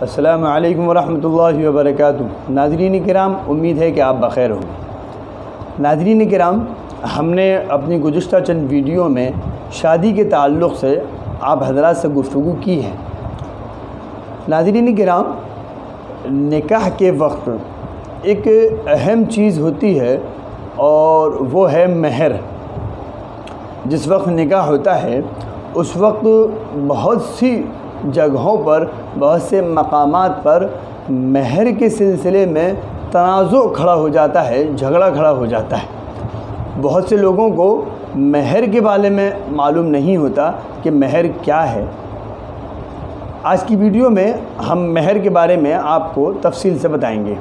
अस्सलामु अलैकुम वरहमतुल्लाहि वबरकातुहू। नाज़रीन किराम, उम्मीद है कि आप बख़ैर होंगे। नाज़रीन किराम, हमने अपनी गुज़िश्ता चंद वीडियो में शादी के ताल्लुक़ से आप हज़रात से गुफ्तगू की है। नाज़रीन किराम, निकाह के वक्त एक अहम चीज़ होती है और वो है महर। जिस वक्त निकाह होता है उस वक्त बहुत सी जगहों पर, बहुत से मकामात पर महर के सिलसिले में तनाज़ो खड़ा हो जाता है, झगड़ा खड़ा हो जाता है। बहुत से लोगों को महर के बारे में मालूम नहीं होता कि महर क्या है। आज की वीडियो में हम महर के बारे में आपको तफसील से बताएंगे।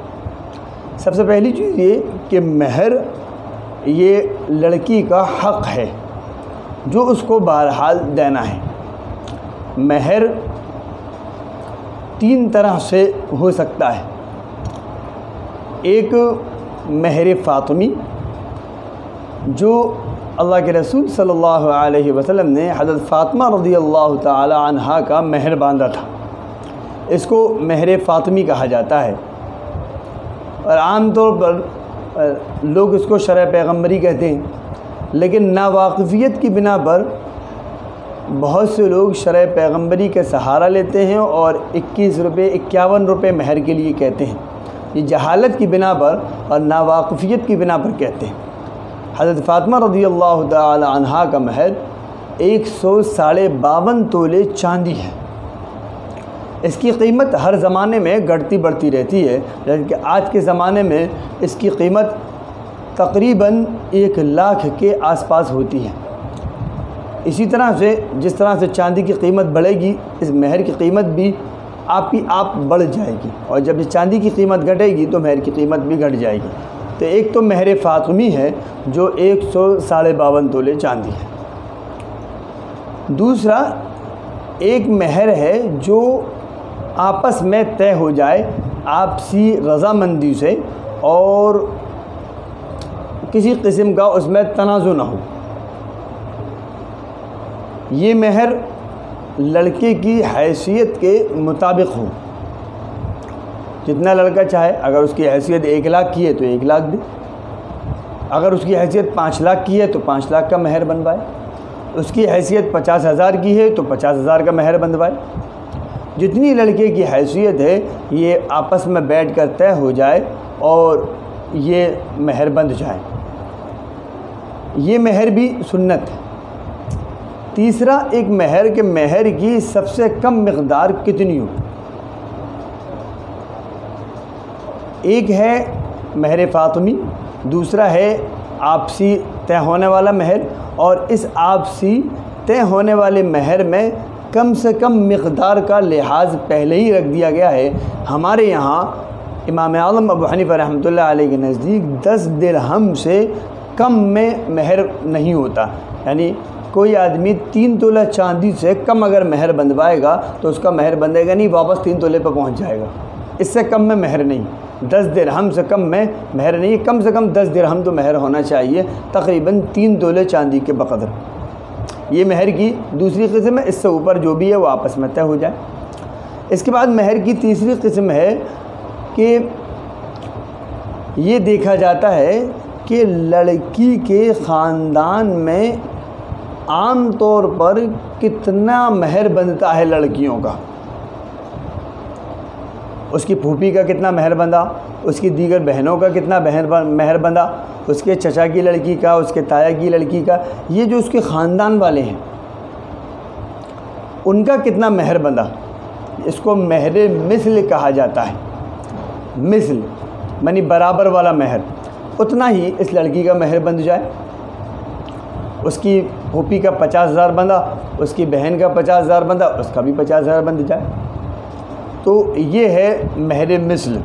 सबसे पहली चीज़ ये कि महर ये लड़की का हक़ है जो उसको बहरहाल देना है। महर तीन तरह से हो सकता है। एक महर फ़ातिमी, जो अल्लाह के रसूल सल्लल्लाहु अलैहि वसल्लम ने हज़रत फ़ातिमा रज़ियल्लाहु ताला अन्हा का महर बांधा था। इसको महर फ़ातिमी कहा जाता है और आम तौर पर लोग इसको शरअ पैगम्बरी कहते हैं, लेकिन नावाक़िफ़ियत की बिना पर बहुत से लोग शरअ पैगम्बरी का सहारा लेते हैं और 21 रुपये 51 रुपये महर के लिए कहते हैं। ये जहालत की बिना पर और नावाक़िफ़ियत की बिना पर कहते हैं। हज़रत फ़ातिमा रज़ियल्लाहु ताला अन्हा का महर 152 तोले चांदी है। इसकी कीमत हर ज़माने में घटती बढ़ती रहती है, जबकि आज के ज़माने में इसकी कीमत तकरीबन 1 लाख के आसपास होती है। इसी तरह से जिस तरह से चांदी की कीमत बढ़ेगी, इस महर की कीमत भी आप बढ़ जाएगी, और जब चांदी की कीमत घटेगी तो महर की कीमत भी घट जाएगी। तो एक तो महर फ़ातिमी है जो 152 तोले चांदी है। दूसरा एक महर है जो आपस में तय हो जाए आपसी रज़ामंदी से और किसी किस्म का उसमें तनाज़ुर ना हो। ये महर लड़के की हैसियत के मुताबिक हो। जितना लड़का चाहे, अगर उसकी हैसियत 1 लाख की है तो 1 लाख दे, अगर उसकी हैसियत 5 लाख की है तो 5 लाख का महर बनवाए, उसकी हैसियत 50,000 की है तो 50,000 का महर बनवाए। जितनी लड़के की हैसियत है ये आपस में बैठ कर तय हो जाए और ये महर बंध जाए। ये महर भी सुन्नत है। तीसरा, एक महर के महर की सबसे कम मिक़दार कितनी हो। एक है महर फ़ातिमी, दूसरा है आपसी तय होने वाला महर, और इस आपसी तय होने वाले महर में कम से कम मिक़दार का लिहाज पहले ही रख दिया गया है। हमारे यहाँ इमाम आज़म अबू हनीफ़ा रहमतुल्लाह अलैह के नज़दीक 10 दिरहम से कम में महर नहीं होता। यानी कोई आदमी 3 तोला चांदी से कम अगर महर बंधवाएगा तो उसका महर बंधेगा नहीं, वापस 3 तोले पर पहुंच जाएगा। इससे कम में महर नहीं, 10 दिरहम से कम में महर नहीं। कम से कम 10 दिरहम तो महर होना चाहिए, तकरीबन 3 तोले चांदी के बक़दर। ये महर की दूसरी किस्म है। इससे ऊपर जो भी है वो आपस में तय हो जाए। इसके बाद महर की तीसरी किस्म है कि ये देखा जाता है कि लड़की के ख़ानदान में आम तौर पर कितना महर बनता है लड़कियों का। उसकी फूफी का कितना महर बंधा, उसकी दीगर बहनों का कितना महर बंधा, उसके चचा की लड़की का, उसके ताया की लड़की का, ये जो उसके ख़ानदान वाले हैं उनका कितना महर बंधा। इसको महर मिस्ल कहा जाता है। मिस्ल मानी बराबर वाला महर, उतना ही इस लड़की का महर बंध जाए। उसकी फूफी का 50,000 बंधा, उसकी बहन का 50,000 बंधा, उसका भी 50,000 बंध जाए। तो ये है महर मिस्ल।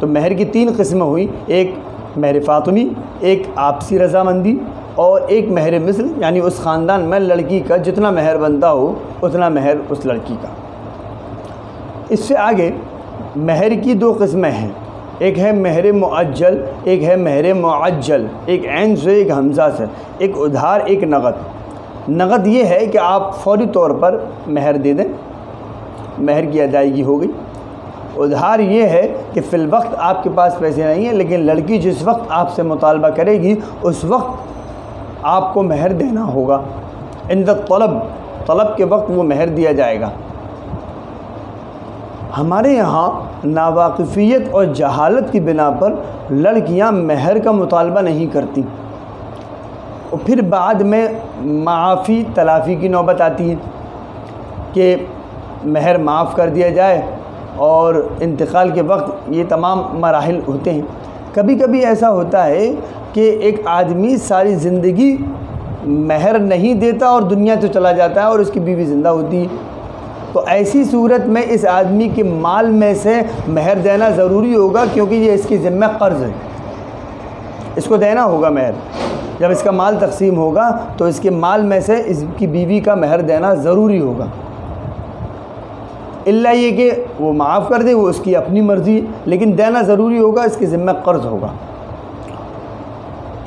तो महर की 3 किस्में हुई, एक महर फ़ातिमी, एक आपसी रज़ामंदी और एक महर मिस्ल, यानी उस ख़ानदान में लड़की का जितना महर बनता हो उतना महर उस लड़की का। इससे आगे महर की 2 किस्में हैं। एक है महर मुअज्जल, एक है महर मुअज्जल, एक ऐन से एक हमज़ा से, एक उधार एक नगद। नगद ये है कि आप फ़ौरी तौर पर महर दे दें, महर की अदायगी हो गई। उधार ये है कि फ़िल वक्त आपके पास पैसे नहीं हैं, लेकिन लड़की जिस वक्त आपसे मुतालबा करेगी उस वक्त आपको महर देना होगा। इंद तलब के वक्त वो महर दिया जाएगा। हमारे यहाँ नावाकिफ़ियत और जहालत की बिना पर लड़कियाँ महर का मुतालबा नहीं करती और फिर बाद में माफ़ी तलाफ़ी की नौबत आती है कि महर माफ़ कर दिया जाए और इंतकाल के वक्त ये तमाम मराहिल होते हैं। कभी कभी ऐसा होता है कि एक आदमी सारी ज़िंदगी महर नहीं देता और दुनिया से चला जाता है और उसकी बीवी ज़िंदा होती है, तो ऐसी सूरत में इस आदमी के माल में से महर देना ज़रूरी होगा, क्योंकि ये इसकी ज़िम्मा क़र्ज़ है, इसको देना होगा महर। जब इसका माल तकसीम होगा तो इसके माल में से इसकी बीवी का महर देना ज़रूरी होगा। इल्ला ये कि वो माफ़ कर दे, वो उसकी अपनी मर्ज़ी, लेकिन देना ज़रूरी होगा, इसकी ज़िम्मा क़र्ज़ होगा।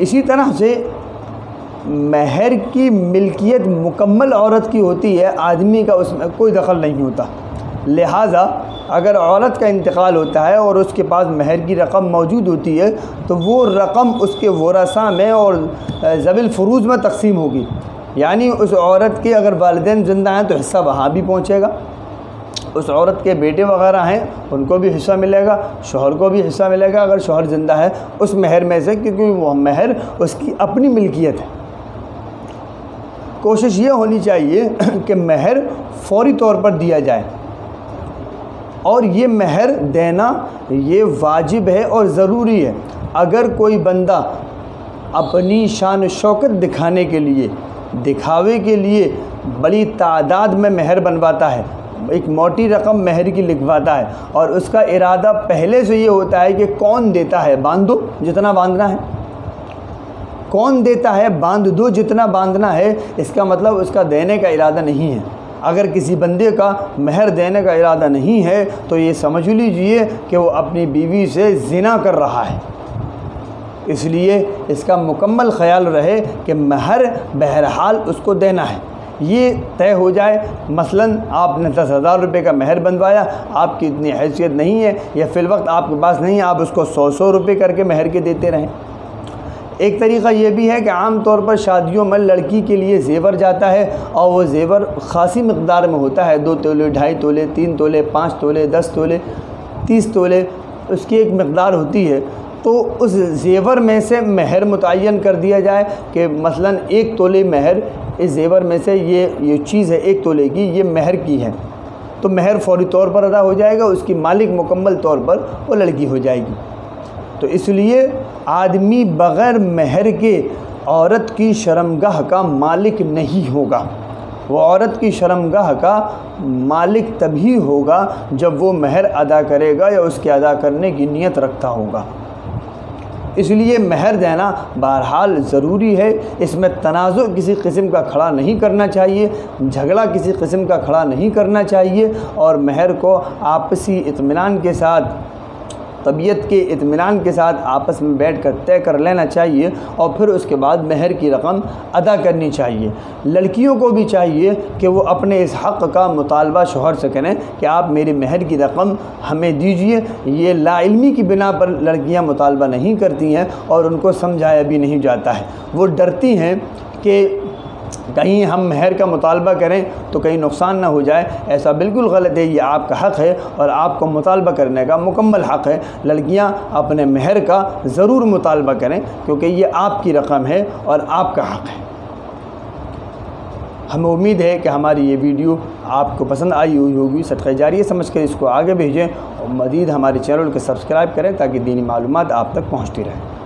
इसी तरह से महर की मिल्कियत मुकम्मल औरत की होती है, आदमी का उसमें कोई दखल नहीं होता। लिहाजा अगर औरत का इंतकाल होता है और उसके पास महर की रकम मौजूद होती है तो वो रकम उसके वरसा में और ज़विल फ़ुरूज़ में तकसीम होगी। यानी उस औरत के अगर वालिदैन ज़िंदा हैं तो हिस्सा वहाँ भी पहुँचेगा, उस औरत के बेटे वगैरह हैं उनको भी हिस्सा मिलेगा, शौहर को भी हिस्सा मिलेगा अगर शौहर ज़िंदा है उस महर में से, क्योंकि वो महर उसकी अपनी मिल्कियत है। कोशिश ये होनी चाहिए कि महर फ़ौरी तौर पर दिया जाए और ये महर देना ये वाजिब है और ज़रूरी है। अगर कोई बंदा अपनी शान शौकत दिखाने के लिए, दिखावे के लिए बड़ी तादाद में महर बनवाता है, एक मोटी रकम महर की लिखवाता है और उसका इरादा पहले से ये होता है कि कौन देता है बांध दो जितना बांधना है, कौन देता है बांध दो जितना बांधना है, इसका मतलब उसका देने का इरादा नहीं है। अगर किसी बंदे का महर देने का इरादा नहीं है तो ये समझ लीजिए कि वो अपनी बीवी से ज़िना कर रहा है। इसलिए इसका मुकम्मल ख्याल रहे कि महर बहरहाल उसको देना है, ये तय हो जाए। मसलन आपने 10,000 रुपये का महर बनवाया, आपकी इतनी हैसियत नहीं है या फ़िल वक्त आपके पास नहीं है, आप उसको 100 रुपये करके महर के देते रहें। एक तरीक़ा ये भी है कि आम तौर पर शादियों में लड़की के लिए ज़ेवर जाता है और वो ज़ेवर ख़ासी मक़दार में होता है, 2 तोले, 2.5 तोले, 3 तोले, 5 तोले, 10 तोले, 30 तोले, उसकी एक मक़दार होती है। तो उस ज़ेवर में से महर मुतय्यन कर दिया जाए कि मसलन 1 तोले महर, इस ज़ेवर में से ये चीज़ है 1 तोले की, ये महर की है, तो महर फ़ौरी तौर पर अदा हो जाएगा, उसकी मालिक मुकम्मल तौर पर वो लड़की हो जाएगी। तो इसलिए आदमी बग़ैर महर के औरत की शर्मगाह का मालिक नहीं होगा। वो औरत की शर्मगाह का मालिक तभी होगा जब वो महर अदा करेगा या उसके अदा करने की नीयत रखता होगा। इसलिए महर देना बहरहाल ज़रूरी है, इसमें तनाज़ुर किसी किस्म का खड़ा नहीं करना चाहिए, झगड़ा किसी किस्म का खड़ा नहीं करना चाहिए और महर को आपसी इत्मीनान के साथ, तबीयत के इत्मीनान के साथ आपस में बैठ कर तय कर लेना चाहिए और फिर उसके बाद महर की रकम अदा करनी चाहिए। लड़कियों को भी चाहिए कि वो अपने इस हक़ का मुतालबा शौहर से करें कि आप मेरी महर की रकम हमें दीजिए। ये लाइल्मी की बिना पर लड़कियां मुतालबा नहीं करती हैं और उनको समझाया भी नहीं जाता है। वो डरती हैं कि कहीं हम महर का मुतालबा करें तो कहीं नुकसान ना हो जाए। ऐसा बिल्कुल गलत है, ये आपका हक़ है और आपको मुतालबा करने का मुकम्मल हक़ है। लड़कियां अपने महर का ज़रूर मुतालबा करें क्योंकि ये आपकी रकम है और आपका हक़ है। हमें उम्मीद है कि हमारी ये वीडियो आपको पसंद आई हुई होगी। सदक़े जारिया समझ कर इसको आगे भेजें और मज़ीद हमारे चैनल को सब्सक्राइब करें ताकि दीनी मालूमात आप तक पहुँचती रहें।